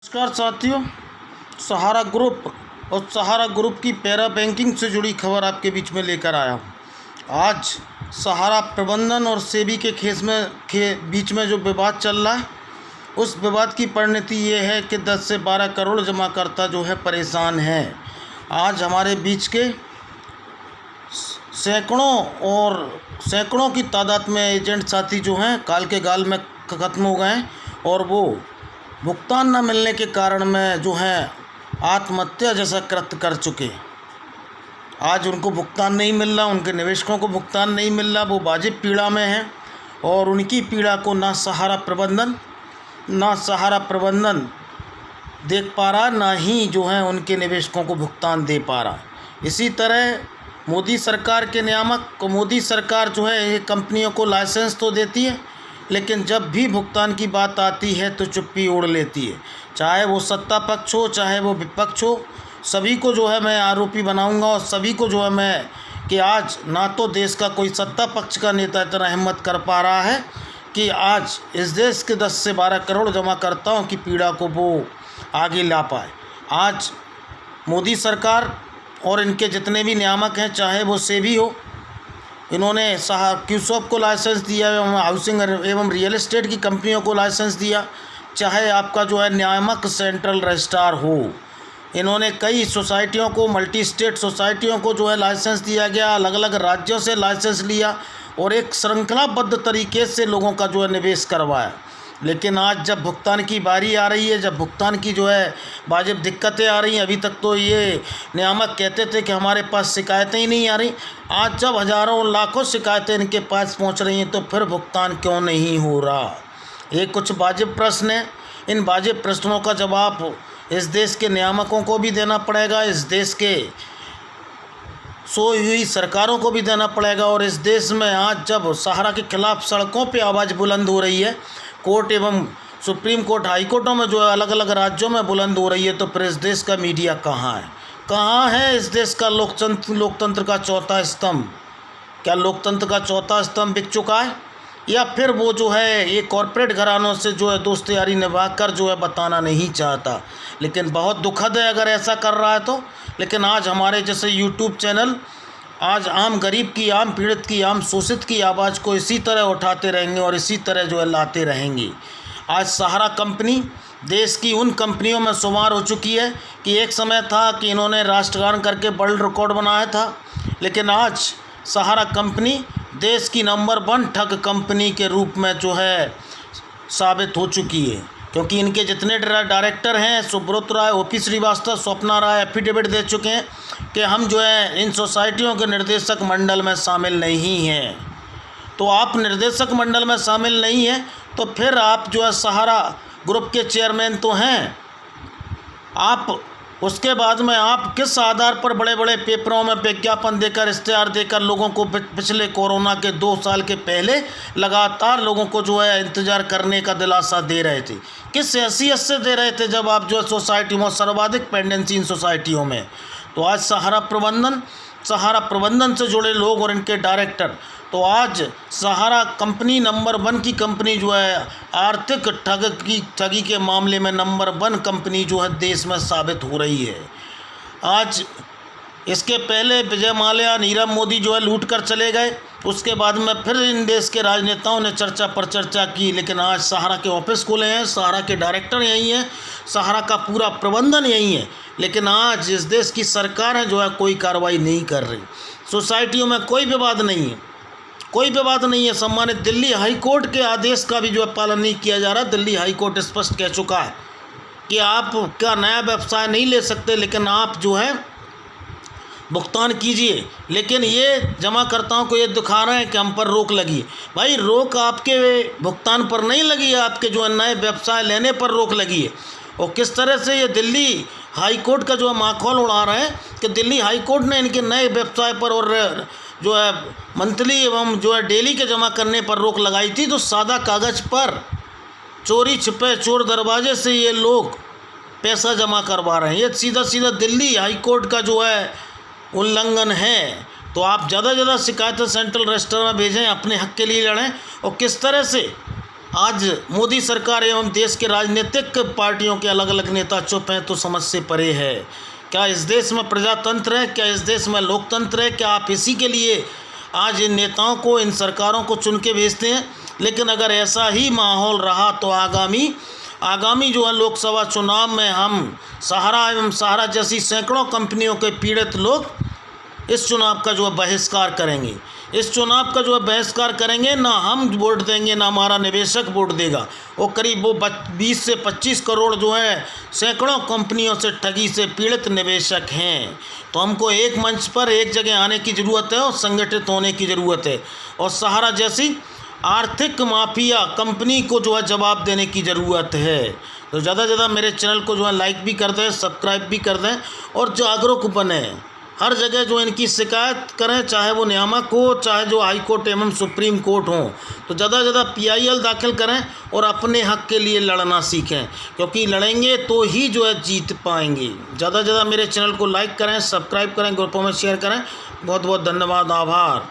नमस्कार साथियों, सहारा ग्रुप और सहारा ग्रुप की पैरा बैंकिंग से जुड़ी खबर आपके बीच में लेकर आया हूँ। आज सहारा प्रबंधन और सेबी के बीच में जो विवाद चल रहा है, उस विवाद की परिणति ये है कि 10 से 12 करोड़ जमाकर्ता जो है परेशान हैं। आज हमारे बीच के सैकड़ों की तादाद में एजेंट साथी जो हैं काल के गाल में ख़त्म हो गए हैं और वो भुगतान न मिलने के कारण में जो है आत्महत्या जैसा कृत्य कर चुके। आज उनको भुगतान नहीं मिल रहा, उनके निवेशकों को भुगतान नहीं मिल रहा, वो वाजिब पीड़ा में हैं और उनकी पीड़ा को ना सहारा प्रबंधन देख पा रहा, ना ही जो है उनके निवेशकों को भुगतान दे पा रहा। इसी तरह मोदी सरकार के नियामक मोदी सरकार जो है ये कंपनियों को लाइसेंस तो देती है, लेकिन जब भी भुगतान की बात आती है तो चुप्पी ओढ़ लेती है। चाहे वो सत्ता पक्ष हो, चाहे वो विपक्ष हो, सभी को जो है मैं आरोपी बनाऊंगा और सभी को जो है मैं कि आज ना तो देश का कोई सत्ता पक्ष का नेता इतना हिम्मत कर पा रहा है कि आज इस देश के 10 से 12 करोड़ जमाकर्ताओं की पीड़ा को वो आगे ला पाए। आज मोदी सरकार और इनके जितने भी नियामक हैं, चाहे वो सेबी हो, इन्होंने क्यूसॉप को लाइसेंस दिया, हाउसिंग एवं रियल एस्टेट की कंपनियों को लाइसेंस दिया, चाहे आपका जो है नियामक सेंट्रल रजिस्ट्रार हो, इन्होंने कई सोसाइटियों को, मल्टी स्टेट सोसाइटियों को जो है लाइसेंस दिया गया, अलग अलग राज्यों से लाइसेंस लिया और एक श्रृंखलाबद्ध तरीके से लोगों का जो है निवेश करवाया। लेकिन आज जब भुगतान की बारी आ रही है, जब भुगतान की जो है वाजिब दिक्कतें आ रही हैं, अभी तक तो ये नियामक कहते थे कि हमारे पास शिकायतें ही नहीं आ रही, आज जब हज़ारों लाखों शिकायतें इनके पास पहुंच रही हैं तो फिर भुगतान क्यों नहीं हो रहा। ये कुछ वाजिब प्रश्न हैं। इन वाजिब प्रश्नों का जवाब इस देश के नियामकों को भी देना पड़ेगा, इस देश के सोई हुई सरकारों को भी देना पड़ेगा। और इस देश में आज जब सहारा के खिलाफ सड़कों पे आवाज़ बुलंद हो रही है, कोर्ट एवं सुप्रीम कोर्ट, हाई कोर्टों में जो है अलग अलग राज्यों में बुलंद हो रही है, तो फिर इस देश का मीडिया कहाँ है? कहाँ है इस देश का लोकतंत्र का चौथा स्तंभ? क्या लोकतंत्र का चौथा स्तंभ बिक चुका है, या फिर वो जो है ये कॉरपोरेट घरानों से जो है दोस्ती यारी निभाकर जो है बताना नहीं चाहता? लेकिन बहुत दुखद है अगर ऐसा कर रहा है तो। लेकिन आज हमारे जैसे यूट्यूब चैनल आज आम गरीब की, आम पीड़ित की, आम शोषित की आवाज़ को इसी तरह उठाते रहेंगे और इसी तरह जो है लाते रहेंगे। आज सहारा कंपनी देश की उन कंपनियों में शुमार हो चुकी है कि एक समय था कि इन्होंने राष्ट्रगान करके वर्ल्ड रिकॉर्ड बनाया था, लेकिन आज सहारा कंपनी देश की नंबर 1 ठग कंपनी के रूप में जो है साबित हो चुकी है। क्योंकि इनके जितने डायरेक्टर हैं, सुब्रत राय, ओपी श्रीवास्तव, स्वप्ना राय, एफिडेविट दे चुके हैं कि हम जो है इन सोसाइटियों के निर्देशक मंडल में शामिल नहीं हैं। तो आप निर्देशक मंडल में शामिल नहीं हैं तो फिर आप जो है सहारा ग्रुप के चेयरमैन तो हैं, आप उसके बाद में आप किस आधार पर बड़े बड़े पेपरों में विज्ञापन देकर, इश्तेहार देकर लोगों को पिछले कोरोना के 2 साल के पहले लगातार लोगों को जो है इंतज़ार करने का दिलासा दे रहे थे? किस हैसियत से दे रहे थे जब आप जो है सोसाइटी में सर्वाधिक पेंडेंसी इन सोसाइटियों में? तो आज सहारा प्रबंधन से जुड़े लोग और इनके डायरेक्टर, तो आज सहारा कंपनी नंबर 1 की कंपनी जो है आर्थिक ठगी के मामले में नंबर 1 कंपनी जो है देश में साबित हो रही है। आज इसके पहले विजय माल्या, नीरव मोदी जो है लूट कर चले गए, उसके बाद में फिर इन देश के राजनेताओं ने चर्चा पर चर्चा की, लेकिन आज सहारा के ऑफिस खुले हैं, सहारा के डायरेक्टर यही हैं, सहारा का पूरा प्रबंधन यही है, लेकिन आज इस देश की सरकार है जो है कोई कार्रवाई नहीं कर रही। सोसाइटियों में कोई विवाद नहीं है, सम्मानित दिल्ली हाई कोर्ट के आदेश का भी जो है पालन नहीं किया जा रहा। दिल्ली हाई कोर्ट स्पष्ट कह चुका है कि आप क्या नया व्यवसाय नहीं ले सकते, लेकिन आप जो है भुगतान कीजिए। लेकिन ये जमाकर्ताओं को ये दिखा रहे हैं कि हम पर रोक लगी। भाई रोक आपके भुगतान पर नहीं लगी है, आपके जो है नए व्यवसाय लेने पर रोक लगी है। और किस तरह से ये दिल्ली हाई कोर्ट का जो है माखौल उड़ा रहे हैं कि दिल्ली हाई कोर्ट ने इनके नए व्यवसाय पर और जो है मंथली एवं जो है डेली के जमा करने पर रोक लगाई थी, तो सादा कागज़ पर चोरी छिपे चोर दरवाजे से ये लोग पैसा जमा करवा रहे हैं। ये सीधा दिल्ली हाई कोर्ट का जो है उल्लंघन है। तो आप ज़्यादा से ज़्यादा शिकायतें सेंट्रल रजिस्टर में भेजें, अपने हक के लिए लड़ें। और किस तरह से आज मोदी सरकार एवं देश के राजनीतिक पार्टियों के अलग अलग नेता चुप हैं तो समझ से परे है। क्या इस देश में प्रजातंत्र है? क्या इस देश में लोकतंत्र है? क्या आप इसी के लिए आज इन नेताओं को, इन सरकारों को चुन के भेजते हैं? लेकिन अगर ऐसा ही माहौल रहा तो आगामी जो है लोकसभा चुनाव में हम सहारा एवं सहारा जैसी सैकड़ों कंपनियों के पीड़ित लोग इस चुनाव का जो है बहिष्कार करेंगे। इस चुनाव का जो है बहिष्कार करेंगे, ना हम वोट देंगे ना हमारा निवेशक वोट देगा। वो करीब 20 से 25 करोड़ जो है सैकड़ों कंपनियों से ठगी से पीड़ित निवेशक हैं। तो हमको एक मंच पर एक जगह आने की ज़रूरत है और संगठित होने की ज़रूरत है और सहारा जैसी आर्थिक माफिया कंपनी को जो है जवाब देने की ज़रूरत है। तो ज़्यादा से ज़्यादा मेरे चैनल को जो है लाइक भी कर दें, सब्सक्राइब भी कर दें और जागरूक बने। हर जगह जो इनकी शिकायत करें, चाहे वो नियामक हो, चाहे जो हाई कोर्ट एवं सुप्रीम कोर्ट हो। तो ज़्यादा से ज़्यादा PIL दाखिल करें और अपने हक के लिए लड़ना सीखें, क्योंकि लड़ेंगे तो ही जो है जीत पाएंगे। ज़्यादा से ज़्यादा मेरे चैनल को लाइक करें, सब्सक्राइब करें, ग्रुपों में शेयर करें। बहुत बहुत धन्यवाद, आभार।